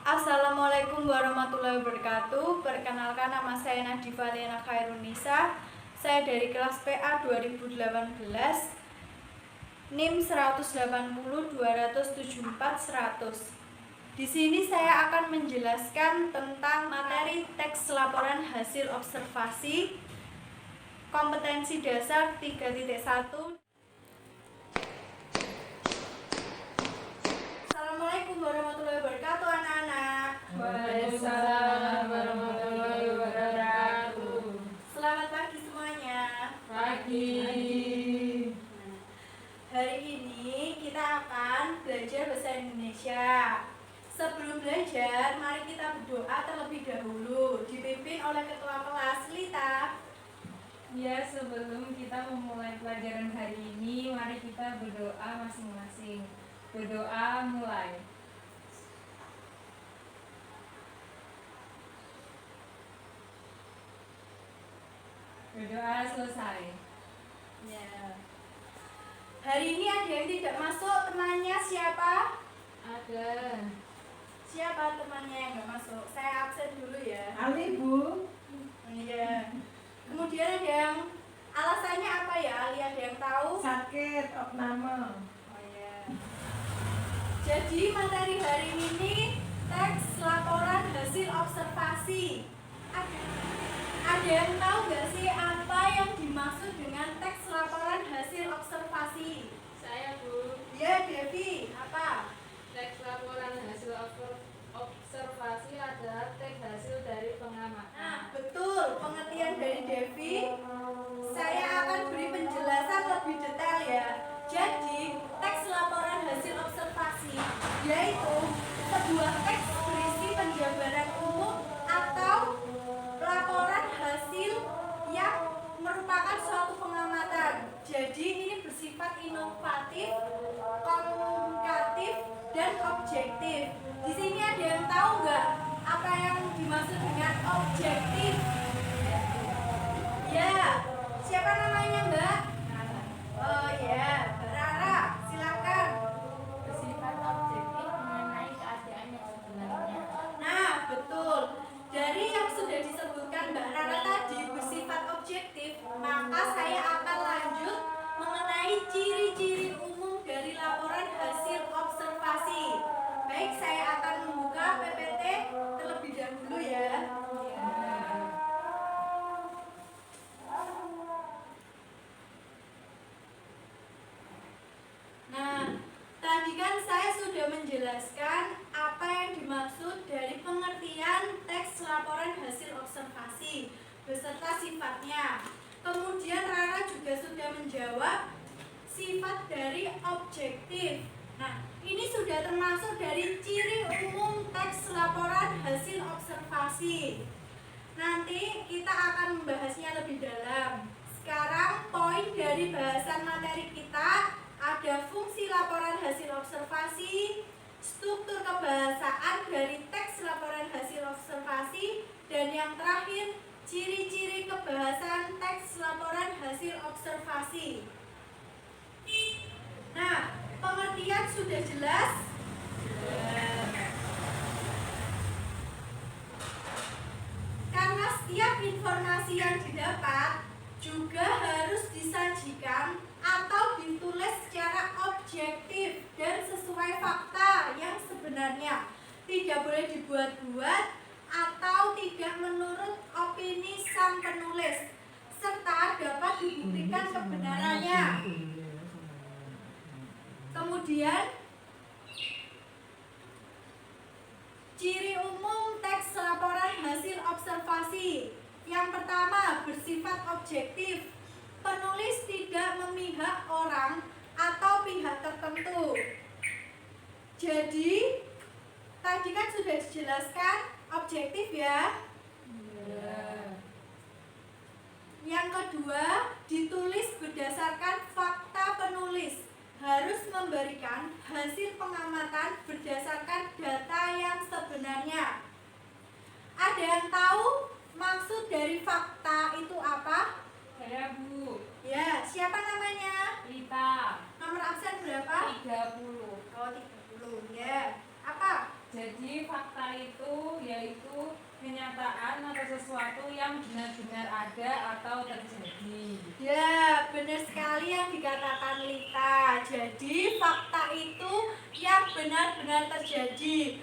Assalamualaikum warahmatullahi wabarakatuh. Perkenalkan, nama saya Nadifa Liana Khairunisa. Saya dari kelas PA 2018, NIM 180 274 100. Di sini saya akan menjelaskan tentang materi teks laporan hasil observasi kompetensi dasar 3.1. Assalamualaikum warahmatullahi wabarakatuh, anak-anak. Waalaikumsalam warahmatullahi wabarakatuh. Selamat pagi semuanya. Pagi. Hari ini kita akan belajar bahasa Indonesia. Sebelum belajar, mari kita berdoa terlebih dahulu, dipimpin oleh ketua kelas Lita. Ya, sebelum kita memulai pelajaran hari ini, mari kita berdoa masing-masing. Berdoa mulai. Berdoa selesai. Ya. Hari ini ada yang tidak masuk, temannya siapa? Ada. Siapa temannya yang nggak masuk? Saya absen dulu ya. Ali, Bu. Iya. Kemudian ada yang alasannya apa ya? Ali, ada yang tahu? Sakit, opname. Oh iya. Jadi materi hari ini teks laporan hasil observasi. Ada yang tahu nggak sih apa yang dimaksud dengan teks laporan hasil observasi? Saya, Bu. Ya, Devi, apa? Teks laporan hasil observasi adalah teks hasil dari pengamatan. Nah, betul, pengertian dari Devi. Saya akan beri penjelasan lebih detail ya. Jadi, teks laporan hasil observasi yaitu sebuah teks berisi penjabaran umum atau laporan hasil yang merupakan suatu pengamatan. Jadi, ini bersifat inovatif, komunikatif, dan objektif. Di sini ada yang tahu nggak apa yang dimaksud dengan objektif? Ya, siapa namanya, Mbak? Oh ya, Mbak Rara, silakan. Bersifat objektif mengenai keadaan yang sebenarnya. Nah, betul. Dari yang sudah disebutkan Mbak Rara tadi bersifat objektif, maka saya akan lanjut mengenai ciri-ciri umum dari laporan hasil observasi. Baik, saya akan membuka PPT terlebih dahulu ya. Nah, tadi kan saya sudah menjelaskan apa yang dimaksud dari pengertian teks laporan hasil observasi beserta sifatnya. Kemudian Rara juga sudah menjawab sifat dari objektif. Nah, ini sudah termasuk dari ciri umum teks laporan hasil observasi. Nanti kita akan membahasnya lebih dalam. Sekarang poin dari bahasan materi kita ada fungsi laporan hasil observasi, struktur kebahasaan dari teks laporan hasil observasi, dan yang terakhir ciri-ciri kebahasan teks laporan hasil observasi. Nah, pengertian sudah jelas? Karena setiap informasi yang didapat juga harus disajikan atau ditulis secara objektif dan sesuai fakta yang sebenarnya. Tidak boleh dibuat-buat atau tidak menurut opini sang penulis, serta dapat dibuktikan kebenarannya. Kemudian, ciri umum teks laporan hasil observasi. Yang pertama, bersifat objektif. Penulis tidak memihak orang atau pihak tertentu. Jadi, tadi kan sudah dijelaskan objektif ya. Yang kedua, ditulis berdasarkan fakta penulis. Harus memberikan hasil pengamatan berdasarkan data yang sebenarnya. Ada yang tahu maksud dari fakta itu apa? Saya, Bu. Ya, siapa namanya? Lita. Nomor absen berapa? 30. Oh, 30. Ya. Apa? Jadi fakta itu yaitu kenyataan atau sesuatu yang benar-benar ada atau terjadi. Ya, benar sekali yang dikatakan Lita. Jadi fakta itu yang benar-benar terjadi.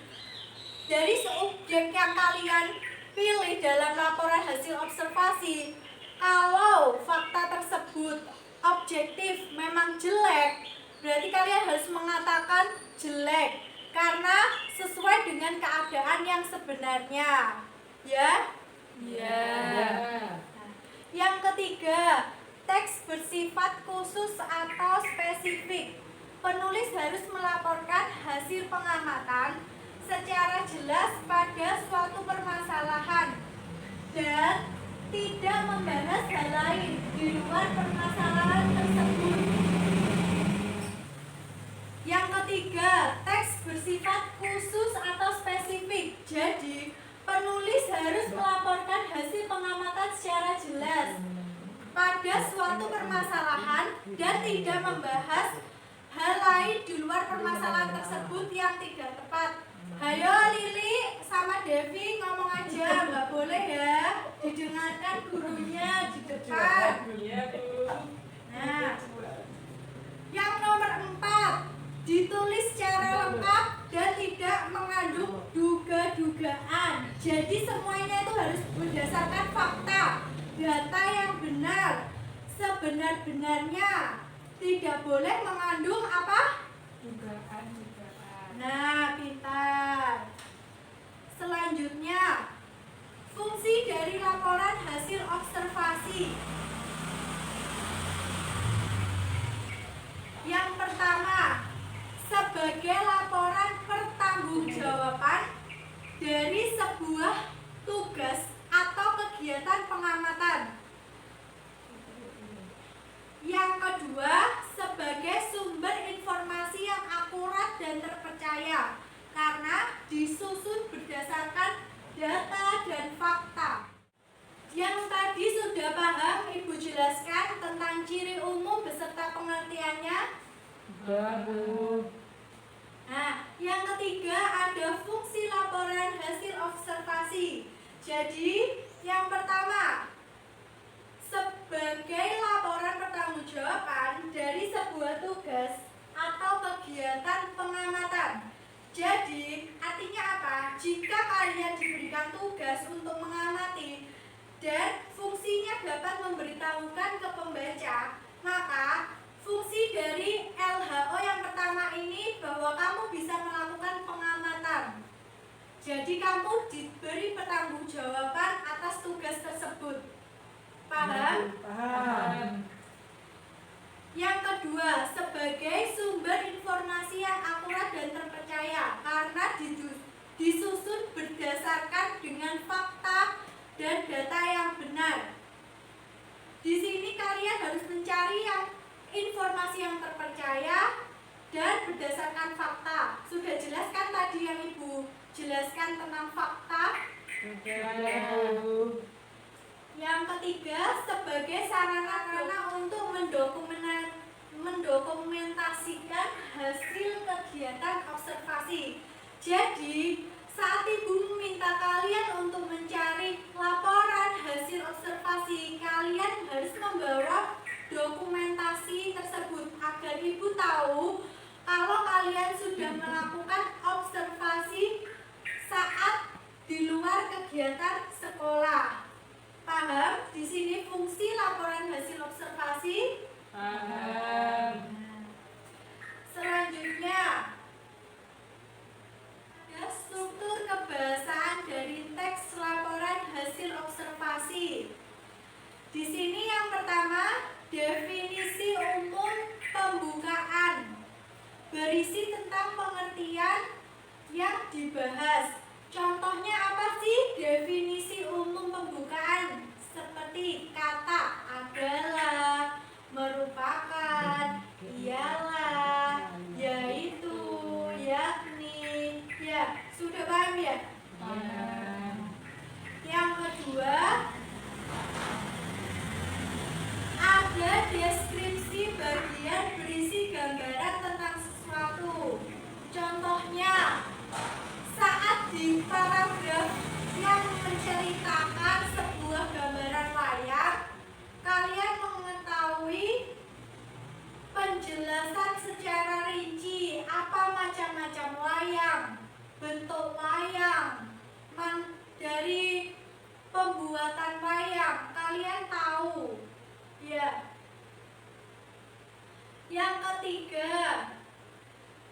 Dari subjek yang kalian pilih dalam laporan hasil observasi, kalau fakta tersebut objektif memang jelek, berarti kalian harus mengatakan jelek karena sesuai dengan keadaan yang sebenarnya. Ya? Ya. Yang ketiga, teks bersifat khusus atau spesifik. Penulis harus melaporkan hasil pengamatan secara jelas pada suatu permasalahan dan tidak membahas hal lain di luar permasalahan tersebut. Yang ketiga, teks bersifat khusus atau spesifik. Jadi, penulis harus melaporkan hasil pengamatan secara jelas pada suatu permasalahan dan tidak membahas hal lain di luar permasalahan tersebut yang tidak tepat. Hayo Lili sama Devi ngomong aja, nggak boleh ya didengarkan gurunya di depan. Nah, yang nomor 4, ditulis secara lengkap dan tidak mengandung duga-dugaan. Jadi semuanya itu harus berdasarkan fakta, data yang benar, sebenar-benarnya. Tidak boleh mengandung apa? Dugaan. Nah, pintar. Selanjutnya, fungsi dari laporan hasil observasi. Yang pertama, sebagai laporan pertanggungjawaban dari sebuah tugas atau kegiatan pengamatan. Yang kedua, sebagai sumber informasi yang akurat dan terpercaya karena disusun berdasarkan data dan fakta. Yang tadi sudah paham Ibu jelaskan tentang ciri umum beserta pengertiannya? Nah, yang ketiga ada fungsi laporan hasil observasi. Jadi, yang pertama, sebagai laporan pertanggungjawaban dari sebuah tugas atau kegiatan pengamatan. Jadi, artinya apa? Jika kalian diberikan tugas untuk mengamati dan fungsinya dapat memberitahukan ke pembaca, maka fungsi dari LHO yang pertama ini bahwa kamu bisa melakukan pengamatan. Jadi kamu diberi pertanggungjawaban atas tugas tersebut. Paham? Paham. Yang kedua, sebagai sumber informasi yang akurat dan terpercaya karena disusun berdasarkan dengan fakta dan data yang benar. Di sini kalian harus mencari yang informasi yang terpercaya dan berdasarkan fakta. Sudah jelaskan tadi yang Ibu jelaskan tentang fakta? Yang ketiga, sebagai sarana untuk mendokumentasikan hasil kegiatan observasi. Jadi, saat Ibu meminta kalian untuk mencari laporan hasil observasi, kalian harus membawa dokumentasi tersebut agar Ibu tahu kalau kalian sudah melakukan observasi saat di luar kegiatan sekolah. Paham? Di sini fungsi laporan hasil observasi. Paham. Selanjutnya, ada struktur kebahasaan dari teks laporan hasil observasi. Di sini yang pertama, definisi umum pembukaan. Berisi tentang pengertian yang dibahas. Contohnya apa sih definisi umum pembukaan? Seperti kata adalah, merupakan, ialah, yaitu, yakni. Ya, sudah paham ya? Yang kedua, ada deskripsi bagian berisi gambaran tentang sesuatu. Contohnya, saat penjelasan secara rinci apa macam-macam wayang, bentuk wayang, dari pembuatan wayang, kalian tahu ya. Yang ketiga,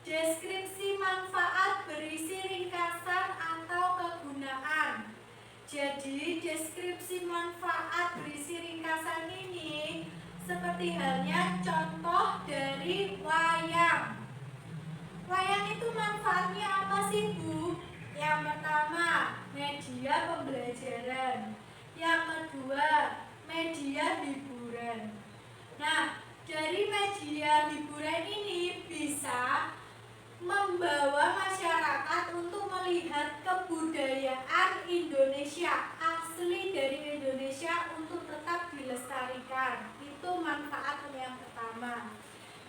deskripsi manfaat berisi ringkasan atau kegunaan. Jadi deskripsi manfaat berisi ringkasan ini seperti halnya contoh dari wayang. Wayang itu manfaatnya apa sih, Bu? Yang pertama, media pembelajaran. Yang kedua, media hiburan. Nah, dari media hiburan ini bisa membawa masyarakat untuk melihat kebudayaan Indonesia, asli dari Indonesia untuk tetap dilestarikan. Itu manfaat yang pertama.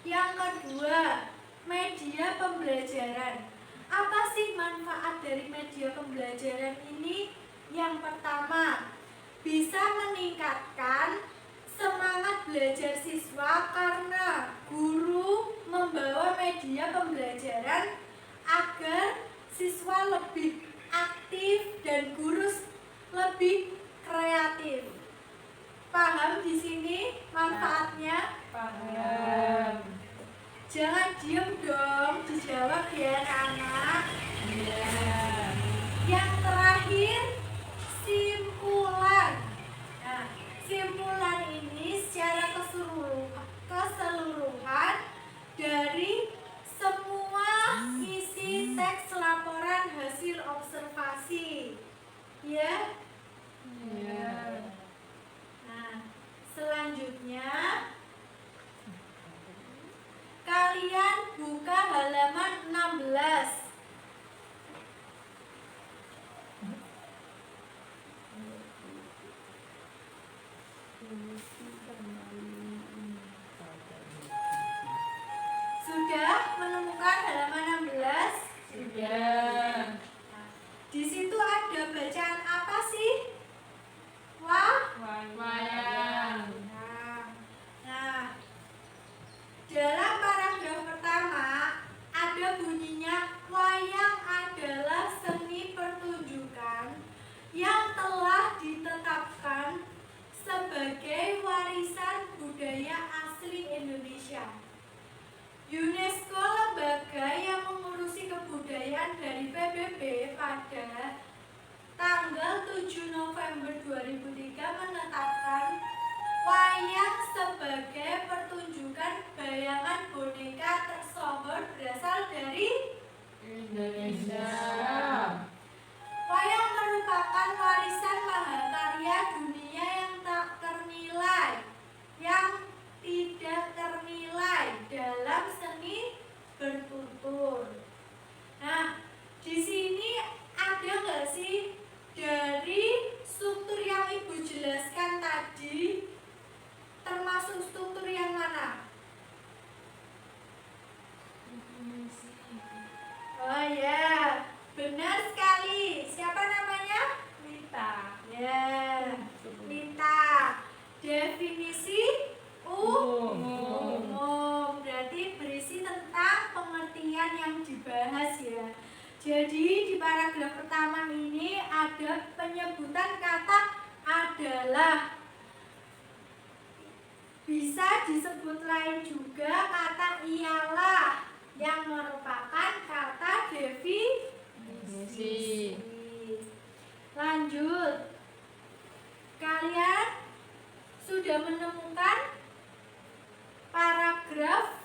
Yang kedua, media pembelajaran. Apa sih manfaat dari media pembelajaran ini? Yang pertama, bisa meningkatkan semangat belajar siswa karena guru membawa media pembelajaran agar siswa lebih aktif dan guru lebih kreatif. Paham di sini manfaatnya? Paham. Jangan diem dong, dijawab ya anak. Iya. Yang terakhir, simpulan. Nah, simpulan ini secara keseluruhan dari semua isi teks laporan hasil observasi. Ya. Iya. Nah, selanjutnya kalian buka halaman 16. Sudah menemukan halaman 16? Sudah. Nah, di situ ada bacaan apa sih? Wah. Wayang. Nah, dalam paragraf pertama ada bunyinya wayang adalah seni pertunjukan yang telah ditetapkan sebagai warisan budaya asli Indonesia. UNESCO, lembaga yang mengurusi kebudayaan dari PBB, pada tanggal 7 November 2003 menetapkan wayang sebagai pertunjukan bayangan boneka tersohor berasal dari Indonesia. Wayang merupakan warisan mahakarya dunia yang tak ternilai, yang tidak ternilai dalam seni bertutur. Nah, di sini ada nggak sih dari struktur yang Ibu jelaskan tadi, termasuk struktur yang mana? Oh ya, benar sekali. Siapa namanya? Rita. Ya, Lita. Definisi umum berarti berisi tentang pengertian yang dibahas ya. Jadi di paragraf pertama ini ada penyebutan kata adalah. Bisa disebut lain juga kata ialah yang merupakan kata definisi. Lanjut. Kalian sudah menemukan paragraf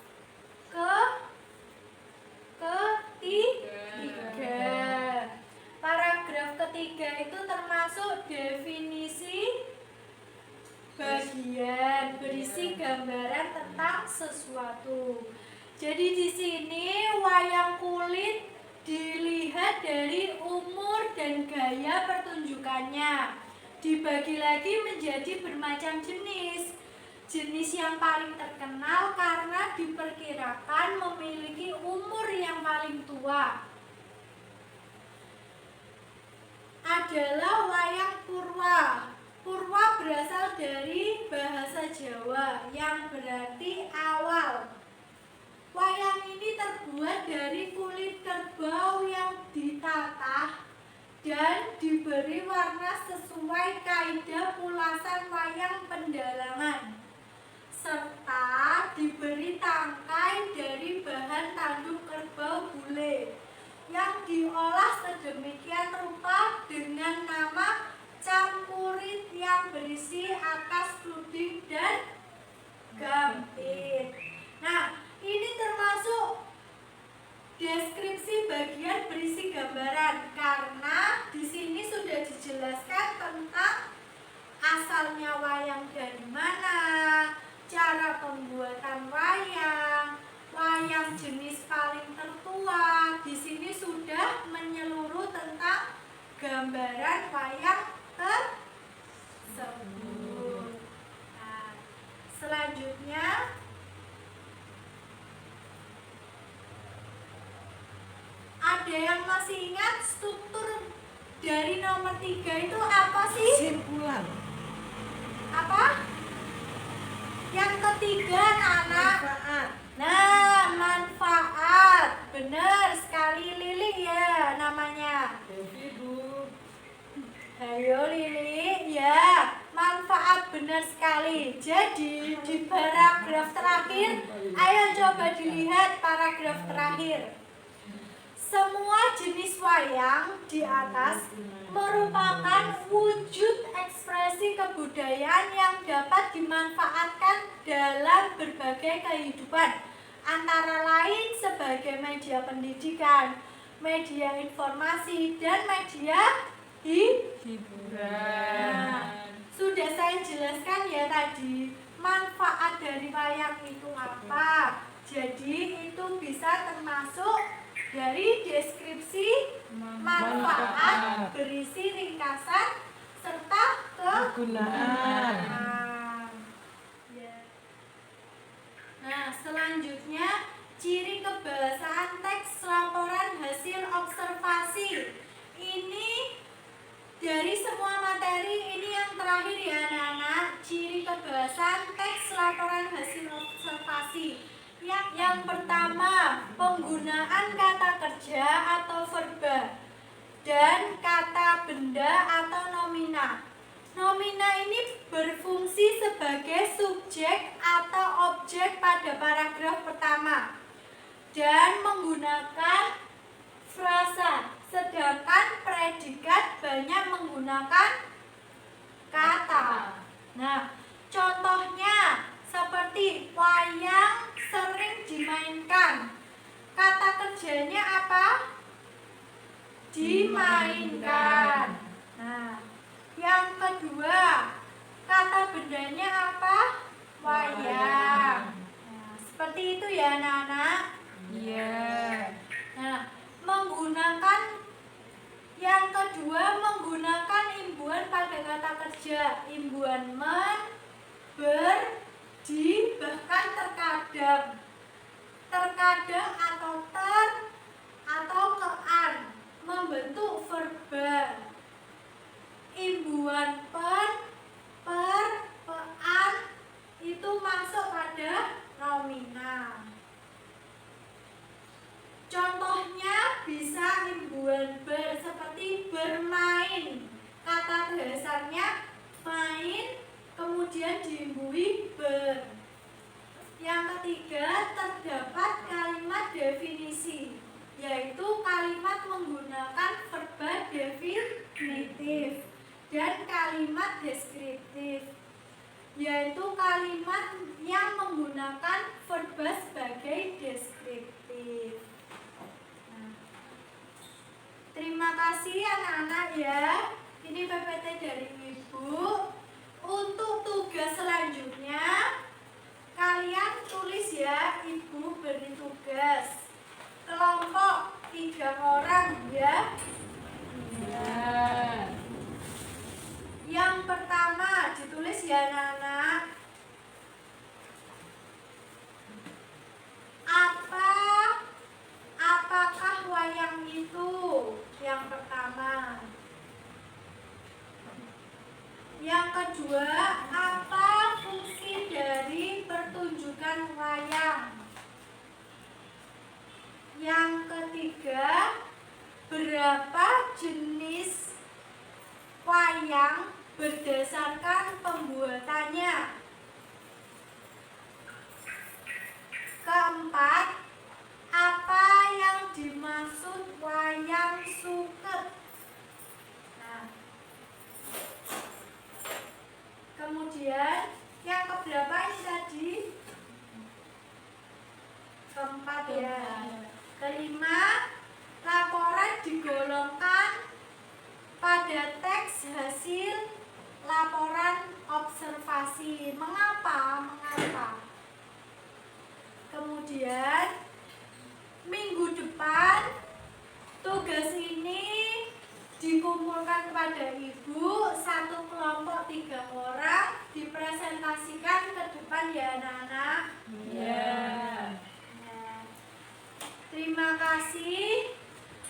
ketiga. Paragraf ketiga itu termasuk definisi bagian berisi gambaran tentang sesuatu. Jadi di sini wayang kulit dilihat dari umur dan gaya pertunjukannya. Dibagi lagi menjadi bermacam jenis. Jenis yang paling terkenal karena diperkirakan memiliki umur yang paling tua adalah wayang purwa. Purwa berasal dari bahasa Jawa yang berarti awal. terbuat dari kulit kerbau yang ditata dan diberi warna sesuai kaidah pulasan wayang pendalangan, serta diberi tangkai dari bahan tanduk kerbau bule yang diolah sedemikian rupa dengan nama campurit yang berisi atas puding dan gambit. Nah, ini termasuk deskripsi bagian berisi gambaran karena di sini sudah dijelaskan tentang asalnya wayang dari mana, cara pembuatan wayang, wayang jenis paling tertua. Di sini sudah menyeluruh tentang gambaran wayang tersebut. Nah, selanjutnya ada yang masih ingat struktur dari nomor 3 itu apa sih? Simpulan. Apa? Yang ketiga, anak. Manfaat. Nah, manfaat. Benar sekali, Lili ya namanya. Devi, Bu. Ayo Lili, ya. Manfaat benar sekali. Jadi di paragraf terakhir, ayo coba dilihat paragraf terakhir. Semua jenis wayang di atas merupakan wujud ekspresi kebudayaan yang dapat dimanfaatkan dalam berbagai kehidupan, antara lain sebagai media pendidikan, media informasi, dan media hiburan. Nah, sudah saya jelaskan ya tadi, manfaat dari wayang itu apa. Jadi itu bisa termasuk dari deskripsi manfaat berisi ringkasan serta kegunaan. Ya. Nah, selanjutnya ciri kebahasaan teks laporan hasil observasi. Ini dari semua materi ini yang terakhir ya anak-anak, ciri kebahasaan teks laporan hasil observasi. Yang pertama, penggunaan kata kerja atau verba dan kata benda atau nomina. Nomina ini berfungsi sebagai subjek atau objek pada paragraf pertama dan menggunakan frasa, sedangkan predikat banyak menggunakan kata. Nah, contohnya seperti wayang sering dimainkan. Kata kerjanya apa? Dimainkan. Nah, yang kedua, kata bendanya apa? Wayang. Nah, seperti itu ya anak-anak. Iya. Nah, menggunakan yang kedua, menggunakan imbuhan pada kata kerja. Imbuhan men, ber, di, bahkan terkadang atau ter atau kean membentuk verba. Imbuhan pen, per, pean itu masuk pada nomina. Contohnya bisa imbuhan ber seperti bermain. Kata dasarnya main, kemudian diimbui ber. Yang ketiga, terdapat kalimat definisi, yaitu kalimat menggunakan verba definitif dan kalimat deskriptif, yaitu kalimat yang menggunakan verba sebagai deskriptif. Nah, terima kasih anak-anak ya. Ini PPT dari Ibu. Untuk tugas selanjutnya, kalian tulis ya, Ibu beri tugas kelompok 3 orang ya. Ya. Yang pertama ditulis ya anak-anak. Apakah wayang itu? Yang pertama. Yang kedua, apa fungsi dari pertunjukan wayang? Berapa jenis wayang berdasarkan pembuatannya? Keempat, apa yang dimaksud wayang suket? Nah, kemudian yang keberapa ini tadi? Keempat ya. Kelima, laporan digolongkan pada teks hasil laporan observasi. Mengapa? Kemudian minggu depan tugas ini dikumpulkan kepada ibu, satu kelompok 3 orang, dipresentasikan ke depan ya anak-anak. Ya. Nah, terima kasih.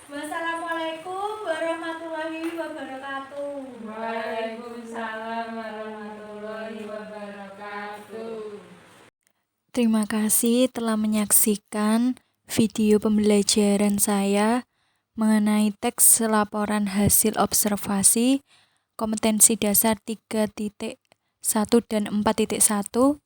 Wassalamualaikum warahmatullahi wabarakatuh. Waalaikumsalam warahmatullahi wabarakatuh. Terima kasih telah menyaksikan video pembelajaran saya mengenai teks laporan hasil observasi kompetensi dasar 3.1 dan 4.1.